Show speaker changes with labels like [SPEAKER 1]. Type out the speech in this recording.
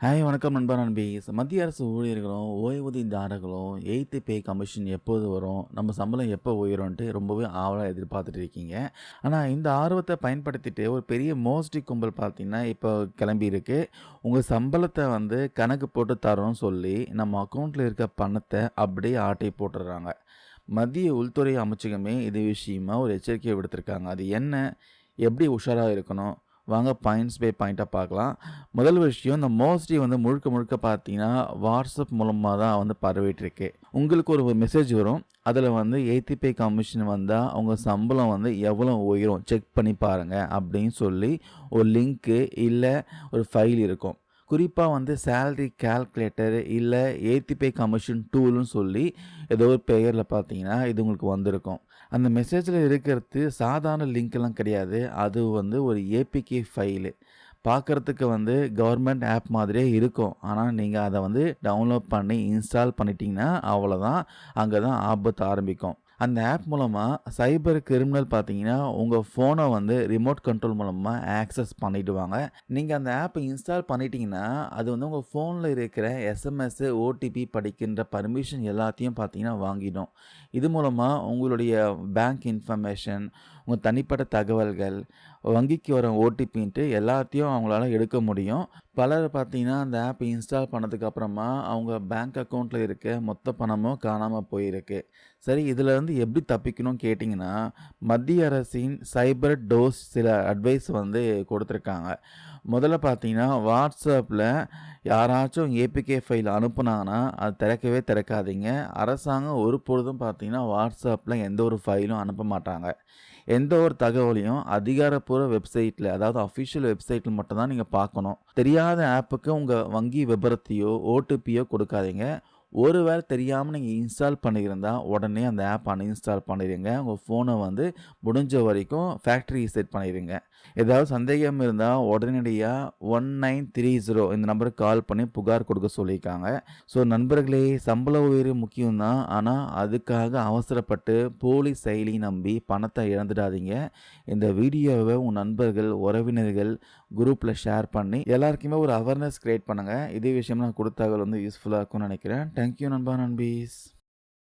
[SPEAKER 1] Hi வணக்கம் நண்பா நண்பீஸ். மத்திய அரசு ஊழியர்களும், ஓய்வூதியதாரர்களும் 8த் பே கமிஷன் எப்போது வரும்? நம்ம சம்பளம் எப்போ உயரும்ன்ட்டு ரொம்பவே ஆவலா எதிர்பார்த்துட்டு இருக்கீங்க. ஆனா இந்த ஆர்வத்த பயன்படுத்திட்டு ஒரு பெரிய மோசடி கும்பல் பார்த்தீங்கன்னா, இப்போ கிளம்பியிருக்கு. உங்க சம்பளத்த கணக்கு போட்டு தரோன்னு சொல்லி, நம்ம அக்கவுண்ட்ல இருக்க பணத்த அப்படியே ஆட்டை போட்டுர்றாங்க. மத்திய உள்துறை அமைச்சகமே இது விஷயமா ஒரு எச்சரிக்கை விடுத்திருக்காங்க. அது என்ன? எப்படி உஷாரா இருக்கணும்? வாங்க பாயிண்ட்ஸ் பை பாயிண்ட்டா பார்க்கலாம். முதல் விஷயம், இந்த மோஸ்ட்லி முழுக்க முழுக்க பார்த்தீங்கன்னா, வாட்ஸ்அப் மூலமா தான் பரவிட்டுருக்கு. உங்களுக்கு ஒரு மெசேஜ் வரும். அதில 8த் பே கமிஷன் வந்தா, உங்க சம்பளம் எவ்வளோ உயரும் செக் பண்ணி பாருங்க அப்படின்னு சொல்லி ஒரு லிங்க்கு இல்ல ஒரு ஃபைல் இருக்கும். குறிப்பா சேலரி கால்குலேட்டர் இல்ல 8த் பே கமிஷன் டூல்ன்னு சொல்லி ஏதோ ஒரு பெயர்ல பார்த்தீங்கன்னா, இது உங்களுக்கு வந்திருக்கும். அந்த மெசேஜ்ல இருக்கிறது சாதாரண லிங்க்லாம் கிடையாது. அது ஒரு ஏபிகே ஃபைலு. பார்க்கறதுக்கு கவர்மெண்ட் ஆப் மாதிரியே இருக்கும். ஆனா, நீங்க அத டவுன்லோட் பண்ணி இன்ஸ்டால் பண்ணிட்டீங்கன்னா, அவ்வளோதான். அங்க தான் ஆபத்து ஆரம்பிக்கும். அந்த ஆப் மூலமா சைபர் கிரிமினல் பார்த்தீங்கன்னா, உங்க ஃபோன ரிமோட் கண்ட்ரோல் மூலமா ஆக்சஸ் பண்ணிடுவாங்க. நீங்க அந்த ஆப் இன்ஸ்டால் பண்ணிட்டீங்கன்னா, அது உங்க ஃபோன்ல இருக்கிற எஸ்எம்எஸ், ஓடிபி படிக்கின்ற பர்மிஷன் எல்லாத்தையும் பார்த்தீங்கன்னா வாங்கிடும். இது மூலமா உங்களுடைய பேங்க் இன்ஃபர்மேஷன், உங்க தனிப்பட்ட தகவல்கள், வங்கிக்கு வர ஓடிபின்ட்டு எல்லாத்தையும் அவங்களால எடுக்க முடியும். பலர் பார்த்தீங்கன்னா, அந்த ஆப் இன்ஸ்டால் பண்ணதுக்கு அப்புறமா அவங்க பேங்க் அக்கவுண்ட்ல இருக்க மொத்த பணமும் காணாம போயிருக்கு. சரி, இதுலேருந்து எப்படி தப்பிக்கணும்னு கேட்டிங்கன்னா, மத்திய அரசின் சைபர் டோஸ் சில அட்வைஸ் கொடுத்துருக்காங்க. முதல்ல பார்த்தீங்கன்னா, வாட்ஸ்அப்பில யாராச்சும் ஏபிகே ஃபைல் அனுப்புனாங்கன்னா, அது திறக்கவே திறக்காதீங்க. அரசாங்கம் ஒருபொழுதும் பார்த்தீங்கன்னா, வாட்ஸ்அப்பில எந்த ஒரு ஃபைலும் அனுப்ப மாட்டாங்க. எந்த ஒரு தகவலையும் அதிகாரப்பூர்வ வெப்சைட்ல, அதாவது அஃபிஷியல் வெப்சைட்ல மட்டும் தான் நீங்க பார்க்கணும். தெரியாத ஆப்புக்கு உங்க வங்கி விபரத்தையோ, ஓடிபியோ கொடுக்காதீங்க. ஒருவேளை தெரியாம நீங்க இன்ஸ்டால் பண்ணியிருந்தா, உடனே அந்த ஆப் அன்இன்ஸ்டால் பண்ணிருங்க. உங்க ஃபோன முடிஞ்ச வரைக்கும் ஃபேக்டரி ரீசெட் பண்ணிருங்க. ஏதாவது சந்தேகம் இருந்தா உடனடியா 1930 இந்த நம்பருக்கு கால் பண்ணி புகார் கொடுக்க சொல்லியிருக்காங்க. ஸோ நண்பர்களே, சம்பள உயர்வு முக்கியம் தான். ஆனா அதுக்காக அவசரப்பட்டு போலி செயலி நம்பி பணத்தை இழந்துடாதீங்க. இந்த வீடியோவை உங்க நண்பர்கள், உறவினர்கள் குரூப்ல ஷேர் பண்ணி எல்லாருக்குமே ஒரு அவேர்னஸ் கிரியேட் பண்ணுங்க. இதே விஷயம் நான் கொடுத்த தகவல் யூஸ்ஃபுல்லா இருக்கும்னு நினைக்கிறேன். தேங்க்யூ நண்பா நண்பீஸ்.